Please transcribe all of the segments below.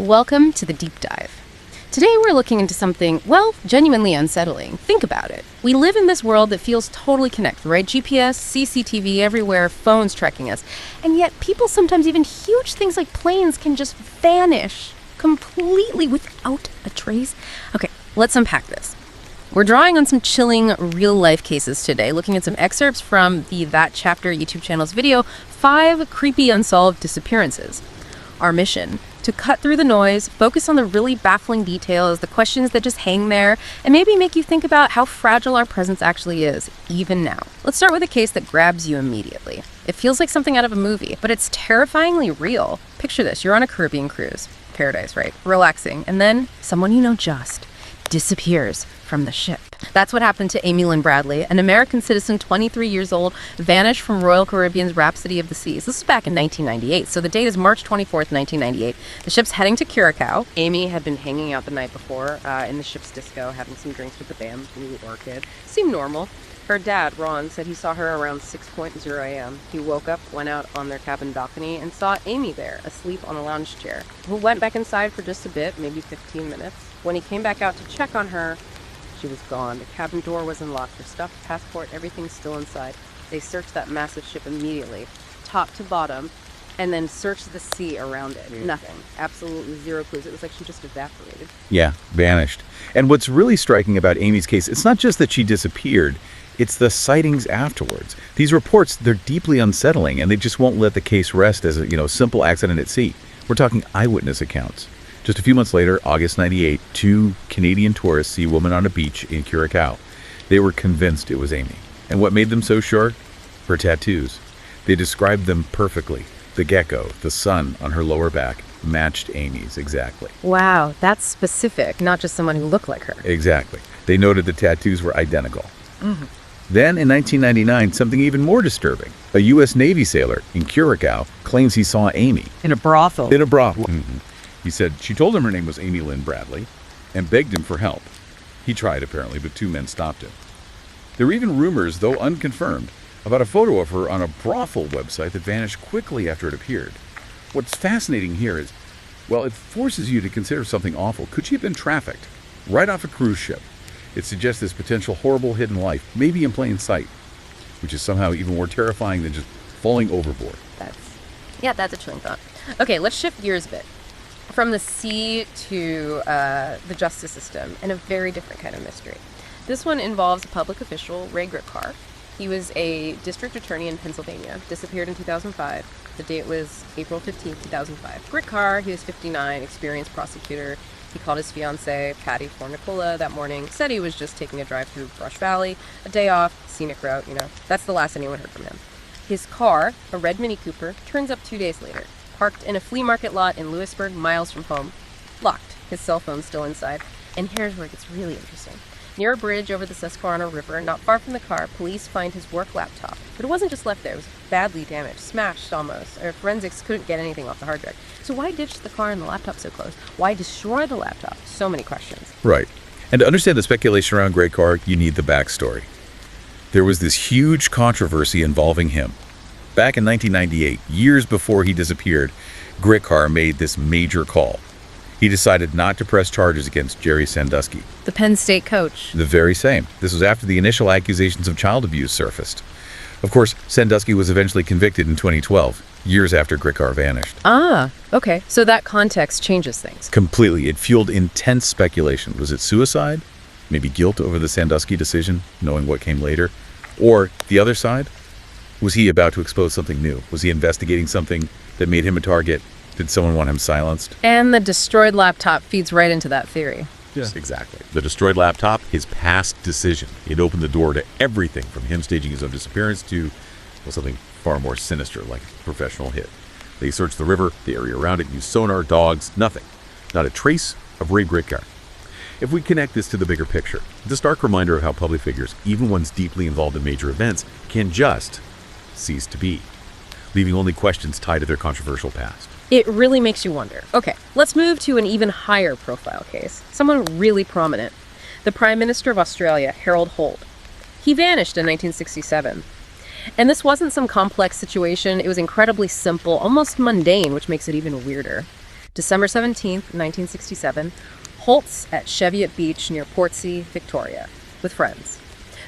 Welcome to the Deep Dive. Today we're looking into something, well, genuinely unsettling. Think about it. We live in this world that feels totally connected, right? GPS, CCTV everywhere, phones tracking us. And yet people sometimes, even huge things like planes, can just vanish completely without a trace. Okay, let's unpack this. We're drawing on some chilling real-life cases today, looking at some excerpts from the That Chapter YouTube channel's video, 5 Creepy Unsolved Disappearances. Our mission: to cut through the noise, focus on the really baffling details, the questions that just hang there, and maybe make you think about how fragile our presence actually is, even now. Let's start with a case that grabs you immediately. It feels like something out of a movie, but it's terrifyingly real. Picture this: you're on a Caribbean cruise. Paradise, right? Relaxing. And then someone you know just disappears from the ship. That's what happened to Amy Lynn Bradley, an American citizen, 23 years old, vanished from Royal Caribbean's Rhapsody of the Seas. This was back in 1998, so the date is March 24th, 1998. The ship's heading to Curacao. Amy had been hanging out the night before in the ship's disco, having some drinks with the band, Blue Orchid. Seemed normal. Her dad, Ron, said he saw her around 6:00 a.m. He woke up, went out on their cabin balcony, and saw Amy there, asleep on a lounge chair. He went back inside for just a bit, maybe 15 minutes. When he came back out to check on her, she was gone. The cabin door was unlocked. Her stuff, passport, everything's still inside. They searched that massive ship immediately, top to bottom, and then searched the sea around it. Nothing. Absolutely zero clues. It was like she just evaporated. Yeah, vanished. And what's really striking about Amy's case, it's not just that she disappeared, it's the sightings afterwards. These reports, they're deeply unsettling, and they just won't let the case rest as a simple accident at sea. We're talking eyewitness accounts. Just a few months later, August 98, 2 Canadian tourists see a woman on a beach in Curacao. They were convinced it was Amy. And what made them so sure? Her tattoos. They described them perfectly. The gecko, the sun on her lower back, matched Amy's exactly. Wow, that's specific, not just someone who looked like her. Exactly. They noted the tattoos were identical. Mm-hmm. Then, in 1999, something even more disturbing. A U.S. Navy sailor in Curacao claims he saw Amy. In a brothel. In a brothel. Mm-hmm. He said she told him her name was Amy Lynn Bradley and begged him for help. He tried, apparently, but 2 men stopped him. There were even rumors, though unconfirmed, about a photo of her on a brothel website that vanished quickly after it appeared. What's fascinating here is, well, it forces you to consider something awful. Could she have been trafficked right off a cruise ship? It suggests this potential horrible hidden life, maybe in plain sight, which is somehow even more terrifying than just falling overboard. That's a chilling thought. Okay, let's shift gears a bit. From the sea to the justice system, and a very different kind of mystery. This one involves a public official, Ray Gripcar. He was a district attorney in Pennsylvania, disappeared in 2005. The date was April 15th, 2005. Gripcar, he was 59, experienced prosecutor. He called his fiancée, Patty Fornicola, that morning, said he was just taking a drive through Brush Valley, a day off, scenic route, That's the last anyone heard from him. His car, a red Mini Cooper, turns up 2 days later. Parked in a flea market lot in Lewisburg, miles from home. Locked. His cell phone still inside. And here's where it gets really interesting. Near a bridge over the Susquehanna River, not far from the car, police find his work laptop. But it wasn't just left there, it was badly damaged, smashed almost. Forensics couldn't get anything off the hard drive. So why ditch the car and the laptop so close? Why destroy the laptop? So many questions. Right. And to understand the speculation around Gripcar, you need the backstory. There was this huge controversy involving him. Back in 1998, years before he disappeared, Gripcar made this major call. He decided not to press charges against Jerry Sandusky. The Penn State coach. The very same. This was after the initial accusations of child abuse surfaced. Of course, Sandusky was eventually convicted in 2012, years after Gripcar vanished. Ah, okay. So that context changes things. Completely. It fueled intense speculation. Was it suicide? Maybe guilt over the Sandusky decision, knowing what came later? Or the other side? Was he about to expose something new? Was he investigating something that made him a target? Did someone want him silenced? And the destroyed laptop feeds right into that theory. Yeah. Exactly. The destroyed laptop, his past decision. It opened the door to everything from him staging his own disappearance to something far more sinister, like a professional hit. They searched the river, the area around it, used sonar, dogs, nothing. Not a trace of Ray Gripcar. If we connect this to the bigger picture, it's a stark reminder of how public figures, even ones deeply involved in major events, can just cease to be, leaving only questions tied to their controversial past. It really makes you wonder. Okay, let's move to an even higher profile case. Someone really prominent. The Prime Minister of Australia, Harold Holt. He vanished in 1967. And this wasn't some complex situation. It was incredibly simple, almost mundane, which makes it even weirder. December 17th, 1967, halts at Cheviot Beach near Portsea, Victoria, with friends.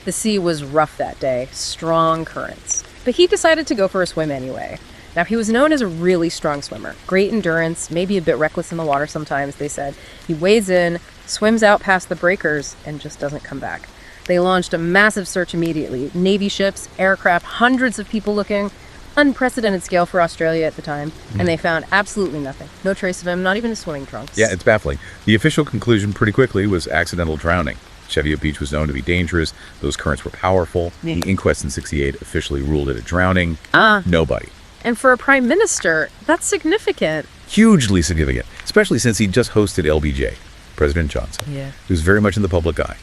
The sea was rough that day, strong currents. But he decided to go for a swim anyway. Now, he was known as a really strong swimmer. Great endurance, maybe a bit reckless in the water sometimes, they said. He wades in, swims out past the breakers, and just doesn't come back. They launched a massive search immediately. Navy ships, aircraft, hundreds of people looking. Unprecedented scale for Australia at the time. And they found absolutely nothing. No trace of him, not even his swimming trunks. Yeah, it's baffling. The official conclusion pretty quickly was accidental drowning. Cheviot Beach was known to be dangerous. Those currents were powerful. The inquest in 68 officially ruled it a drowning. Nobody. And for a prime minister, that's significant. Hugely significant, especially since he just hosted LBJ, President Johnson, who's very much in the public eye.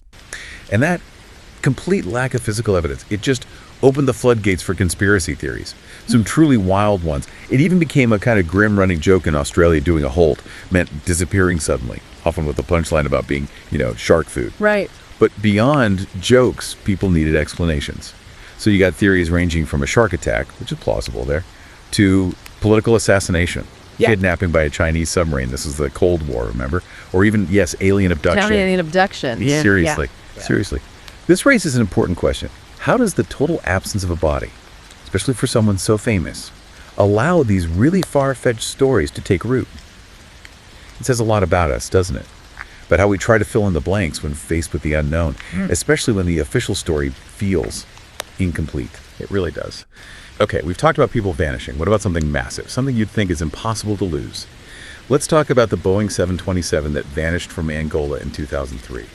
And that complete lack of physical evidence, it just opened the floodgates for conspiracy theories, some truly wild ones. It even became a kind of grim running joke in Australia. Doing a halt meant disappearing suddenly, often with a punchline about being, shark food. Right. But beyond jokes, people needed explanations. So you got theories ranging from a shark attack, which is plausible there, to political assassination, kidnapping by a Chinese submarine. This is the Cold War, remember? Or even, yes, alien abduction. Alien abduction. Yeah. Seriously. This raises an important question. How does the total absence of a body, especially for someone so famous, allow these really far-fetched stories to take root? It says a lot about us, doesn't it? About how we try to fill in the blanks when faced with the unknown, especially when the official story feels incomplete. It really does. Okay, we've talked about people vanishing. What about something massive, something you'd think is impossible to lose? Let's talk about the Boeing 727 that vanished from Angola in 2003.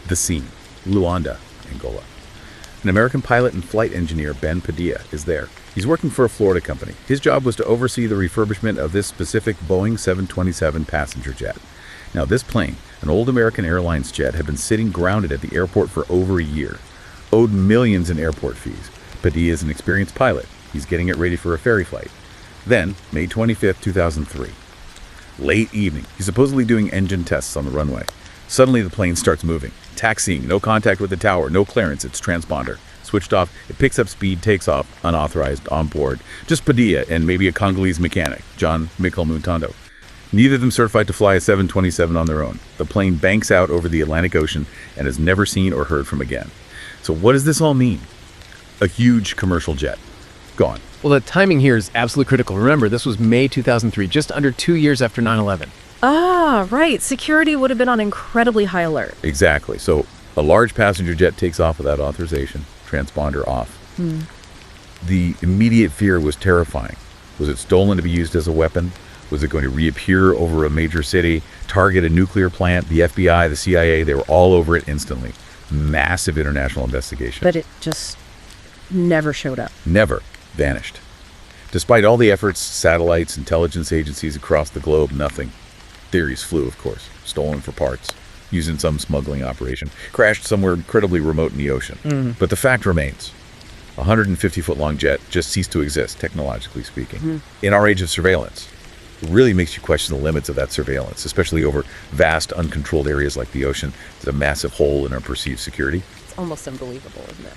The scene, Luanda, Angola. An American pilot and flight engineer, Ben Padilla, is there. He's working for a Florida company. His job was to oversee the refurbishment of this specific Boeing 727 passenger jet. Now, this plane, an old American Airlines jet, had been sitting grounded at the airport for over a year, owed millions in airport fees. Padilla is an experienced pilot. He's getting it ready for a ferry flight. Then, May 25th, 2003. Late evening, he's supposedly doing engine tests on the runway. Suddenly, the plane starts moving. Taxiing, no contact with the tower, no clearance, it's transponder. Switched off, it picks up speed, takes off, unauthorized, on board. Just Padilla and maybe a Congolese mechanic, John Mikel Muntando. Neither of them certified to fly a 727 on their own. The plane banks out over the Atlantic Ocean and is never seen or heard from again. So what does this all mean? A huge commercial jet. Gone. Well, the timing here is absolutely critical. Remember, this was May 2003, just under 2 years after 9/11. Ah, right. Security would have been on incredibly high alert. Exactly. So a large passenger jet takes off without authorization, transponder off. The immediate fear was terrifying. Was it stolen to be used as a weapon? Was it going to reappear over a major city, target a nuclear plant? The FBI, the CIA, they were all over it instantly. Massive international investigation. But it just never showed up. Never. Vanished. Despite all the efforts, satellites, intelligence agencies across the globe, nothing. Theories flew, of course. Stolen for parts. Used in some smuggling operation. Crashed somewhere incredibly remote in the ocean. But the fact remains. A 150-foot-long jet just ceased to exist, technologically speaking. In our age of surveillance, it really makes you question the limits of that surveillance, especially over vast, uncontrolled areas like the ocean. It's a massive hole in our perceived security. It's almost unbelievable, isn't it?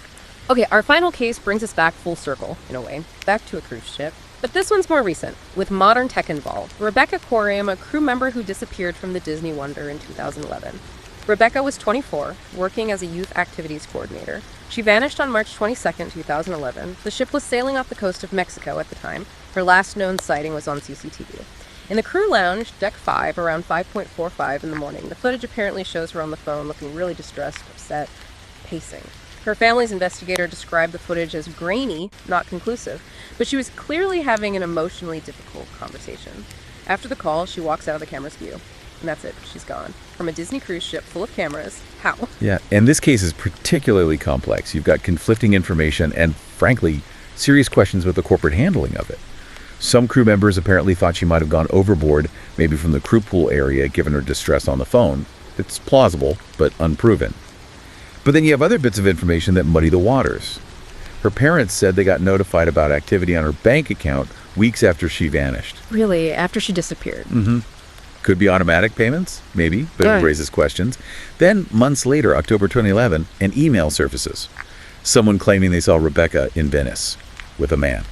Okay, our final case brings us back full circle, in a way, back to a cruise ship. But this one's more recent, with modern tech involved. Rebecca Quarium, a crew member who disappeared from the Disney Wonder in 2011. Rebecca was 24, working as a youth activities coordinator. She vanished on March 22, 2011. The ship was sailing off the coast of Mexico at the time. Her last known sighting was on CCTV. In the crew lounge, deck 5, around 5:45 in the morning, the footage apparently shows her on the phone looking really distressed, upset, pacing. Her family's investigator described the footage as grainy, not conclusive, but she was clearly having an emotionally difficult conversation. After the call, she walks out of the camera's view. And that's it. She's gone. From a Disney cruise ship full of cameras. How? Yeah, and this case is particularly complex. You've got conflicting information and, frankly, serious questions about the corporate handling of it. Some crew members apparently thought she might have gone overboard, maybe from the crew pool area, given her distress on the phone. It's plausible, but unproven. But then you have other bits of information that muddy the waters. Her parents said they got notified about activity on her bank account weeks after she vanished. Really? After she disappeared? Could be automatic payments, maybe, but it raises questions. Then, months later, October 2011, an email surfaces. Someone claiming they saw Rebecca in Venice with a man.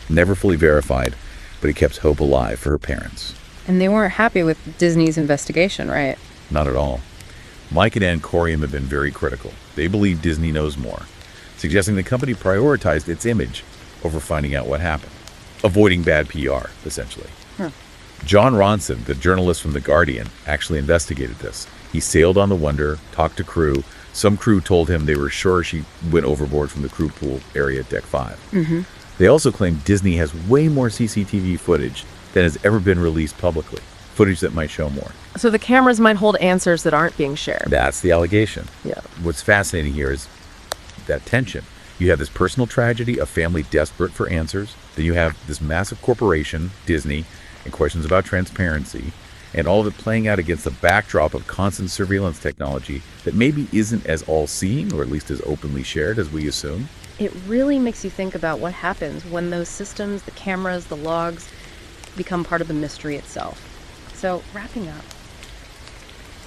Never fully verified, but it kept hope alive for her parents. And they weren't happy with Disney's investigation, right? Not at all. Mike and Ann Corium have been very critical. They believe Disney knows more, suggesting the company prioritized its image over finding out what happened, avoiding bad PR, essentially. John Ronson, the journalist from The Guardian, actually investigated this. He sailed on the Wonder, talked to crew. Some crew told him they were sure she went overboard from the crew pool area at Deck 5. They also claim Disney has way more CCTV footage than has ever been released publicly, footage that might show more. So the cameras might hold answers that aren't being shared. That's the allegation. Yeah. What's fascinating here is that tension. You have this personal tragedy, a family desperate for answers. Then you have this massive corporation, Disney, and questions about transparency, and all of it playing out against the backdrop of constant surveillance technology that maybe isn't as all-seeing, or at least as openly shared as we assume. It really makes you think about what happens when those systems, the cameras, the logs, become part of the mystery itself. So, wrapping up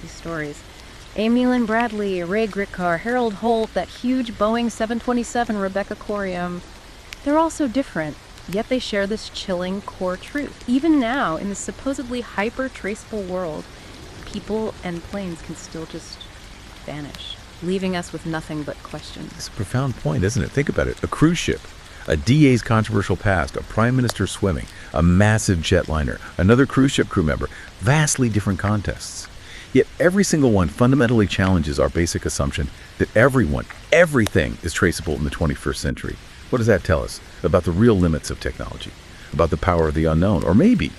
these stories. Amy Lynn Bradley, Ray Gritcar, Harold Holt, that huge Boeing 727 Rebecca Corium. They're all so different, yet they share this chilling core truth. Even now, in this supposedly hyper-traceable world, people and planes can still just vanish, leaving us with nothing but questions. It's a profound point, isn't it? Think about it. A cruise ship, a DA's controversial past, a prime minister swimming, a massive jetliner, another cruise ship crew member, vastly different contexts. Yet every single one fundamentally challenges our basic assumption that everything is traceable in the 21st century. What does that tell us about the real limits of technology, about the power of the unknown, or maybe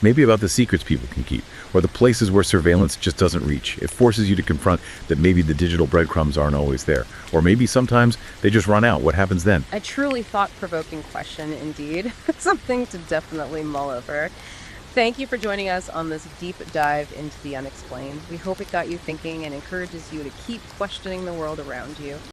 about the secrets people can keep, or the places where surveillance just doesn't reach? It forces you to confront that maybe the digital breadcrumbs aren't always there, or maybe sometimes they just run out. What happens then? A truly thought-provoking question, indeed. Something to definitely mull over. Thank you for joining us on this deep dive into the unexplained. We hope it got you thinking and encourages you to keep questioning the world around you.